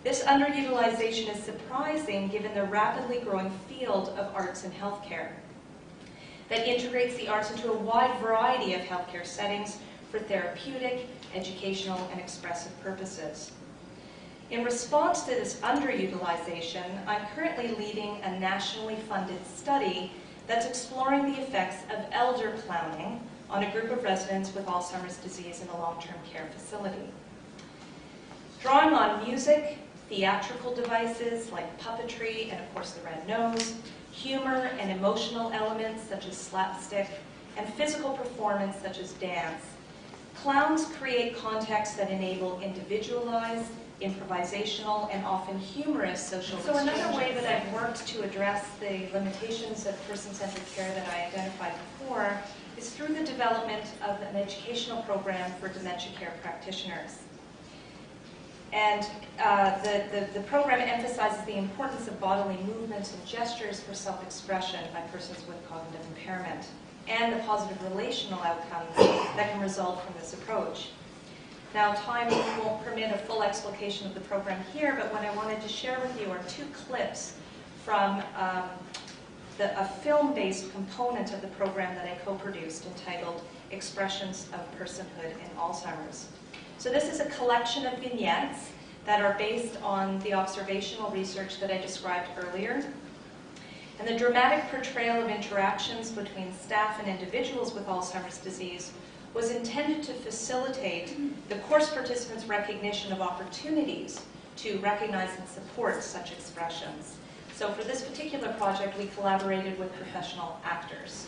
Speaker 4: This underutilization is surprising given the rapidly growing field of arts in healthcare that integrates the arts into a wide variety of healthcare settings for therapeutic, educational, and expressive purposes. In response to this underutilization, I'm currently leading a nationally funded study that's exploring the effects of elder clowning on a group of residents with Alzheimer's disease in a long-term care facility. Drawing on music, theatrical devices like puppetry and, of course, the red nose, humor and emotional elements such as slapstick, and physical performance such as dance, clowns create contexts that enable individualized, improvisational, and often humorous social exchanges. So another way that I've worked to address the limitations of person-centered care that I identified before is through the development of an educational program for dementia care practitioners. And the program emphasizes the importance of bodily movements and gestures for self-expression by persons with cognitive impairment, and the positive relational outcomes that can result from this approach. Now, time won't permit a full explication of the program here, but what I wanted to share with you are 2 clips from a film-based component of the program that I co-produced entitled Expressions of Personhood in Alzheimer's. So this is a collection of vignettes that are based on the observational research that I described earlier. And the dramatic portrayal of interactions between staff and individuals with Alzheimer's disease was intended to facilitate the course participants' recognition of opportunities to recognize and support such expressions. So for this particular project, we collaborated with professional actors.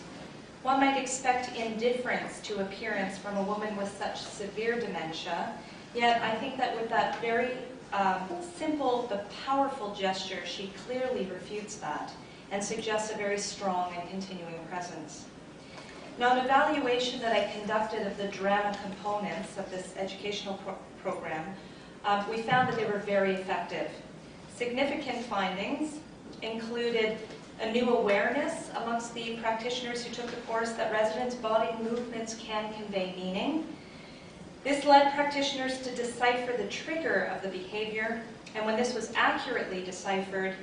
Speaker 4: One might expect indifference to appearance from a woman with such severe dementia, yet I think that with that very simple but powerful gesture, she clearly refutes that and suggests a very strong and continuing presence. Now, an evaluation that I conducted of the drama components of this educational program, we found that they were very effective. Significant findings included a new awareness amongst the practitioners who took the course that residents' body movements can convey meaning. This led practitioners to decipher the trigger of the behavior, and when this was accurately deciphered,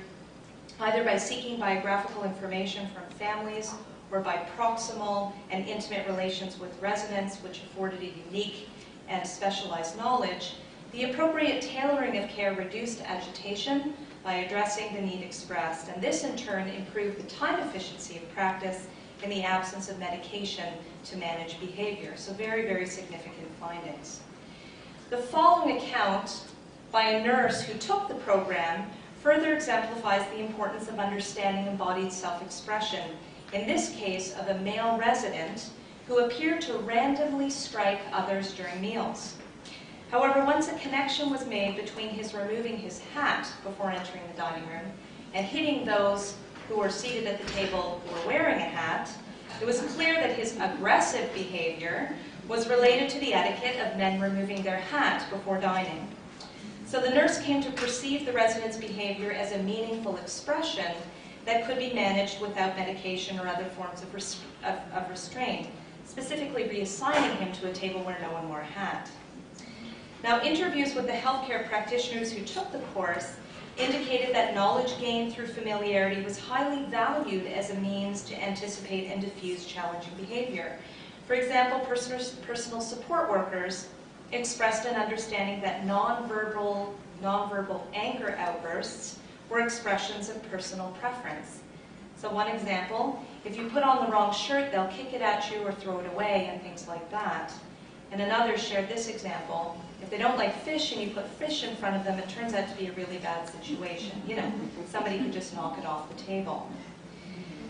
Speaker 4: either by seeking biographical information from families or by proximal and intimate relations with residents, which afforded a unique and specialized knowledge, the appropriate tailoring of care reduced agitation by addressing the need expressed, and this in turn improved the time efficiency of practice in the absence of medication to manage behavior. So very, very significant findings. The following account by a nurse who took the program further exemplifies the importance of understanding embodied self-expression, in this case of a male resident who appeared to randomly strike others during meals. However, once a connection was made between his removing his hat before entering the dining room and hitting those who were seated at the table who were wearing a hat, it was clear that his aggressive behavior was related to the etiquette of men removing their hat before dining. So the nurse came to perceive the resident's behavior as a meaningful expression that could be managed without medication or other forms of restraint, specifically reassigning him to a table where no one wore a hat. Now, interviews with the healthcare practitioners who took the course indicated that knowledge gained through familiarity was highly valued as a means to anticipate and diffuse challenging behavior. For example, personal support workers expressed an understanding that nonverbal anger outbursts were expressions of personal preference. So one example, if you put on the wrong shirt, they'll kick it at you or throw it away and things like that. And another shared this example, if they don't like fish and you put fish in front of them, it turns out to be a really bad situation. You know, somebody could just knock it off the table.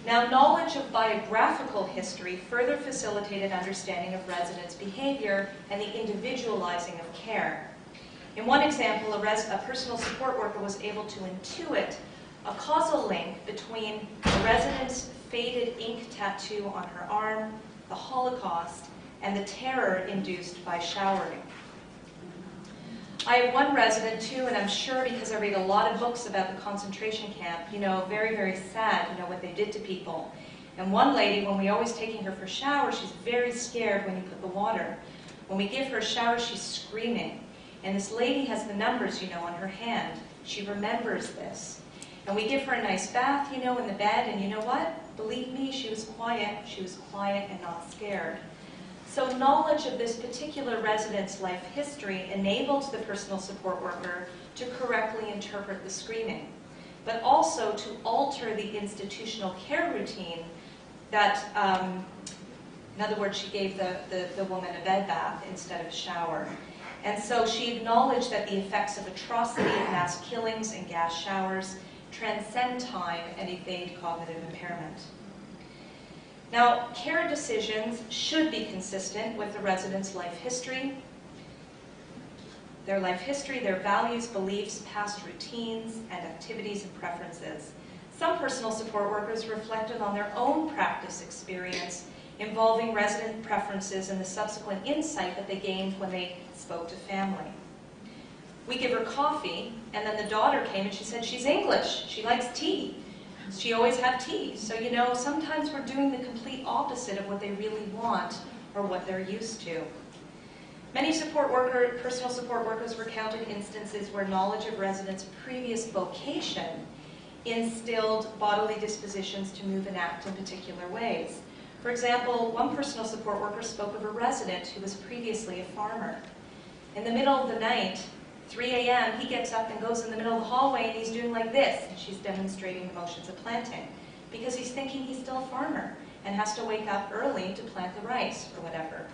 Speaker 4: Now, knowledge of biographical history further facilitated understanding of residents' behavior and the individualizing of care. In one example, a personal support worker was able to intuit a causal link between the resident's faded ink tattoo on her arm, the Holocaust, and the terror induced by showering. I have one resident too, and I'm sure because I read a lot of books about the concentration camp, you know, very, very sad, you know, what they did to people. And one lady, when we always taking her for showers, she's very scared when you put the water. When we give her a shower, she's screaming. And this lady has the numbers, you know, on her hand. She remembers this. And we give her a nice bath, you know, in the bed, and you know what? Believe me, she was quiet. She was quiet and not scared. So knowledge of this particular resident's life history enabled the personal support worker to correctly interpret the screaming, but also to alter the institutional care routine that, in other words, she gave the woman a bed bath instead of a shower. And so she acknowledged that the effects of atrocity of mass killings and gas showers transcend time and evade cognitive impairment. Now, care decisions should be consistent with the resident's life history, their values, beliefs, past routines, and activities and preferences. Some personal support workers reflected on their own practice experience involving resident preferences and the subsequent insight that they gained when they spoke to family. We give her coffee, and then the daughter came and she said she's English, she likes tea. She always had tea. So, you know, sometimes we're doing the complete opposite of what they really want or what they're used to. Many personal support workers recounted instances where knowledge of residents' previous vocation instilled bodily dispositions to move and act in particular ways. For example, one personal support worker spoke of a resident who was previously a farmer. In the middle of the night, 3 a.m., he gets up and goes in the middle of the hallway and he's doing like this, and she's demonstrating the motions of planting, because he's thinking he's still a farmer and has to wake up early to plant the rice or whatever.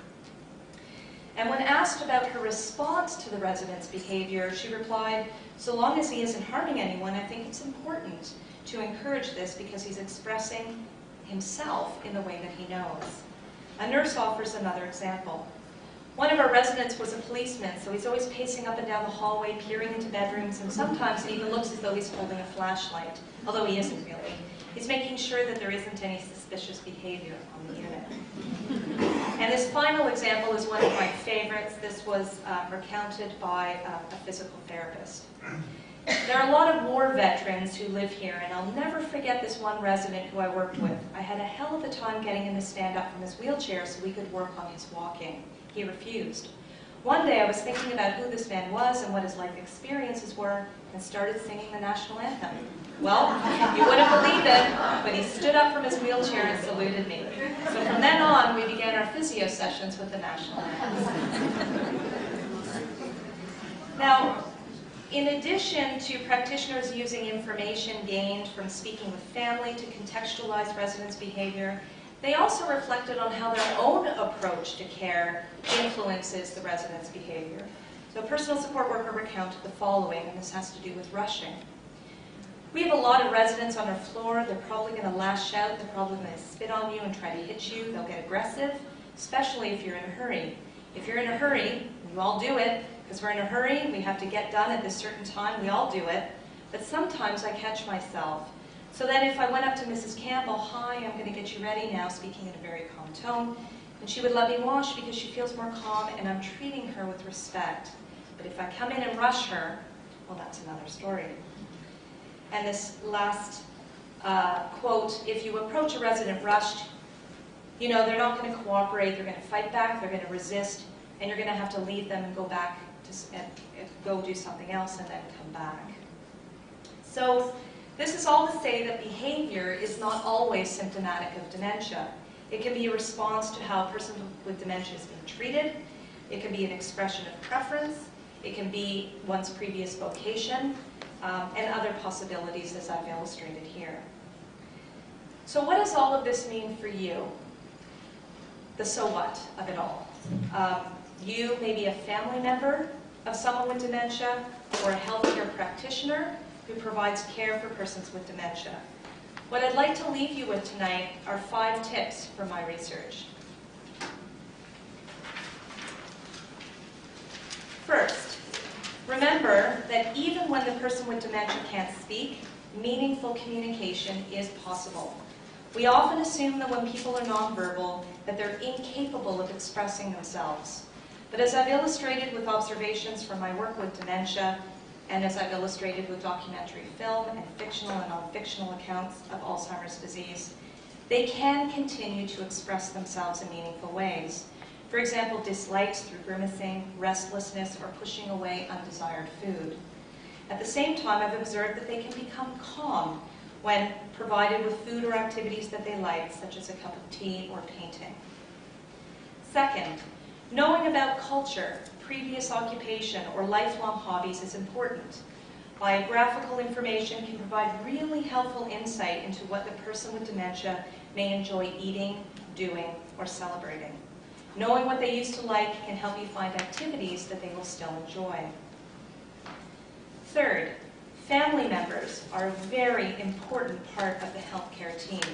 Speaker 4: And when asked about her response to the resident's behavior, she replied, "So long as he isn't harming anyone, I think it's important to encourage this because he's expressing himself in the way that he knows." A nurse offers another example. One of our residents was a policeman, so he's always pacing up and down the hallway, peering into bedrooms, and sometimes it even looks as though he's holding a flashlight, although he isn't really. He's making sure that there isn't any suspicious behavior on the unit. And this final example is one of my favorites. This was recounted by a physical therapist. There are a lot of war veterans who live here, and I'll never forget this one resident who I worked with. I had a hell of a time getting him to stand up from his wheelchair so we could work on his walking. He refused. One day I was thinking about who this man was and what his life experiences were, and started singing the national anthem. Well, you wouldn't believe it, but he stood up from his wheelchair and saluted me. So from then on, we began our physio sessions with the national anthem. Now, in addition to practitioners using information gained from speaking with family to contextualize residents' behavior, they also reflected on how their own approach to care influences the residents' behavior. So a personal support worker recounted the following, and this has to do with rushing. "We have a lot of residents on our floor. They're probably going to lash out. They're probably going to spit on you and try to hit you. They'll get aggressive, especially if you're in a hurry. If you're in a hurry, we all do it, because we're in a hurry, we have to get done at this certain time, we all do it. But sometimes I catch myself. So then if I went up to Mrs. Campbell, 'Hi, I'm going to get you ready now,' speaking in a very calm tone, and she would let me wash because she feels more calm and I'm treating her with respect. But if I come in and rush her, well, that's another story." And this last quote, "If you approach a resident rushed, you know, they're not going to cooperate, they're going to fight back, they're going to resist, and you're going to have to leave them and go back and go do something else and then come back." So this is all to say that behavior is not always symptomatic of dementia. It can be a response to how a person with dementia is being treated. It can be an expression of preference. It can be one's previous vocation, and other possibilities as I've illustrated here. So what does all of this mean for you? The so what of it all. You may be a family member of someone with dementia or a healthcare practitioner who provides care for persons with dementia. What I'd like to leave you with tonight are 5 tips from my research. First, remember that even when the person with dementia can't speak, meaningful communication is possible. We often assume that when people are nonverbal, that they're incapable of expressing themselves. But as I've illustrated with observations from my work with dementia, and as I've illustrated with documentary film and fictional and non-fictional accounts of Alzheimer's disease, they can continue to express themselves in meaningful ways. For example, dislikes through grimacing, restlessness, or pushing away undesired food. At the same time, I've observed that they can become calm when provided with food or activities that they like, such as a cup of tea or painting. Second, knowing about culture, previous occupation, or lifelong hobbies is important. Biographical information can provide really helpful insight into what the person with dementia may enjoy eating, doing, or celebrating. Knowing what they used to like can help you find activities that they will still enjoy. Third, family members are a very important part of the healthcare team.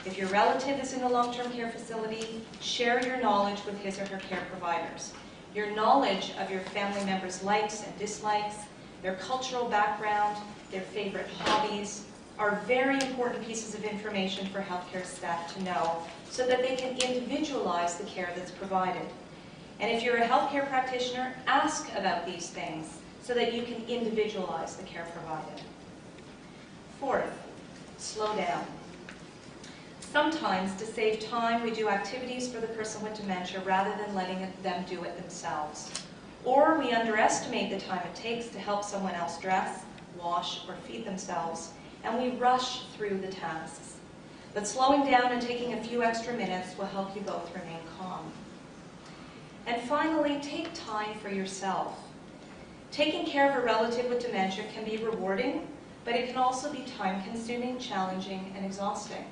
Speaker 4: If your relative is in a long-term care facility, share your knowledge with his or her care providers. Your knowledge of your family members' likes and dislikes, their cultural background, their favorite hobbies, are very important pieces of information for healthcare staff to know so that they can individualize the care that's provided. And if you're a healthcare practitioner, ask about these things so that you can individualize the care provided. Fourth, slow down. Sometimes, to save time, we do activities for the person with dementia rather than letting them do it themselves. Or we underestimate the time it takes to help someone else dress, wash, or feed themselves, and we rush through the tasks. But slowing down and taking a few extra minutes will help you both remain calm. And finally, take time for yourself. Taking care of a relative with dementia can be rewarding, but it can also be time-consuming, challenging, and exhausting.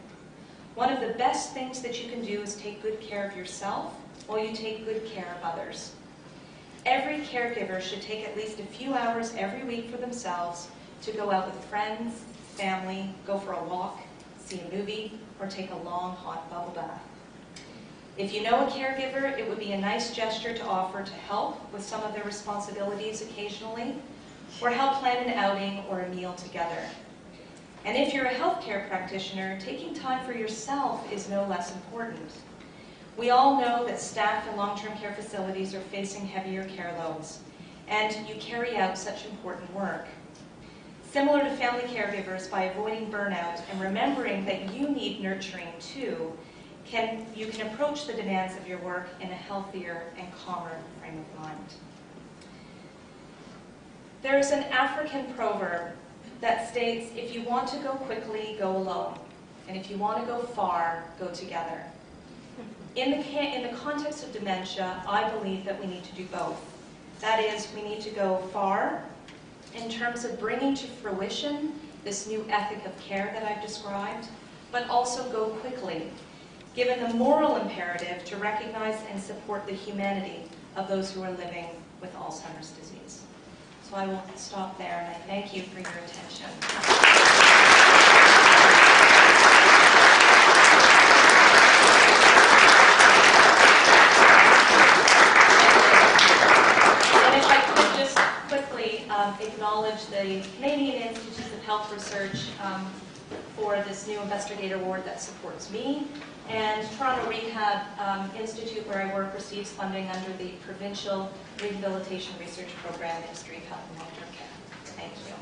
Speaker 4: One of the best things that you can do is take good care of yourself while you take good care of others. Every caregiver should take at least a few hours every week for themselves to go out with friends, family, go for a walk, see a movie, or take a long hot bubble bath. If you know a caregiver, it would be a nice gesture to offer to help with some of their responsibilities occasionally, or help plan an outing or a meal together. And if you're a healthcare practitioner, taking time for yourself is no less important. We all know that staff in long-term care facilities are facing heavier care loads, and you carry out such important work. Similar to family caregivers, by avoiding burnout and remembering that you need nurturing too, you can approach the demands of your work in a healthier and calmer frame of mind. There's an African proverb that states, if you want to go quickly, go alone. And if you want to go far, go together. In the context of dementia, I believe that we need to do both. That is, we need to go far in terms of bringing to fruition this new ethic of care that I've described, but also go quickly, given the moral imperative to recognize and support the humanity of those who are living with Alzheimer's disease. So I will stop there, and I thank you for your attention. Acknowledge the Canadian Institutes of Health Research for this new investigator award that supports me, and Toronto Rehab Institute, where I work, receives funding under the Provincial Rehabilitation Research Program, History of Health and Long-Term Care. Thank you.